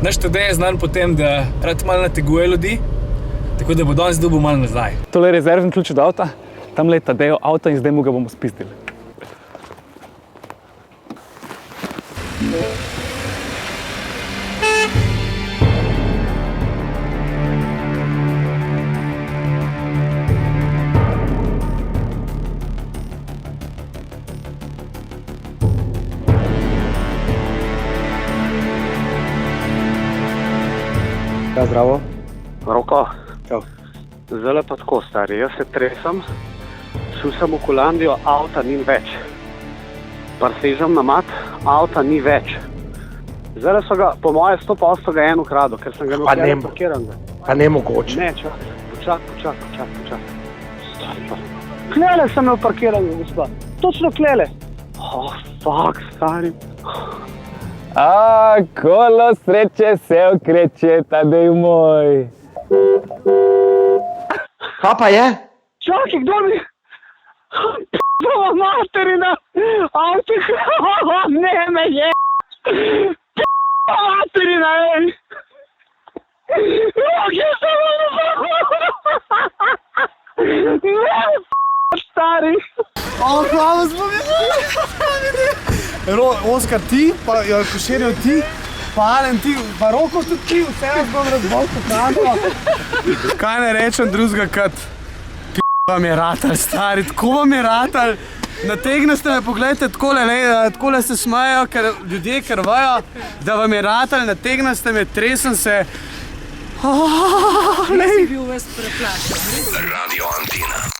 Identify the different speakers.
Speaker 1: Naš Tadej je znan po tem, da rad malo nateguje ljudi, tako da bo danes dobil malo nazaj.
Speaker 2: Tole je rezervni ključ od avta, tamle je Tadejev avto in zdaj mu ga bomo spizdili. Ja, zdravo.
Speaker 3: Roko,
Speaker 2: Čau.
Speaker 3: zdaj pa tako, stari, jaz se tresem, šel sem v Kolandijo, avta ni več. Parsežem na mat, avta ni več. Zdaj so ga, po moje 100% ga en ukradel, ker sem ga imel parkiranega.
Speaker 4: Pa ne mogoče.
Speaker 3: Ne, počakaj. Stari pa. Klele sem imel parkiranega, gospa. Točno klele. Oh, fuck, stari.
Speaker 2: A, kolo sreče se okreće, Tadej moj.
Speaker 4: Kaj pa je?
Speaker 3: Čakaj, kdo mi... P***ova materina! Avto, ne me je! P***ova materina, ej! Kje sem ne, stari!
Speaker 5: Hvala, Oskar ti, pa Košerjev ti, pa Alen ti, pa Roko tudi ti, vse vas bom razbol pokazal. Kaj ne rečem drugega kot vam je ratal, stari, tako vam je ratal. Nategne ste me, pogledajte, takole se smejo, ker ljudje krvajo, da vam je ratal, nategne ste me, tresem se.
Speaker 6: Si bil ves preplašen.
Speaker 7: Radio Antina.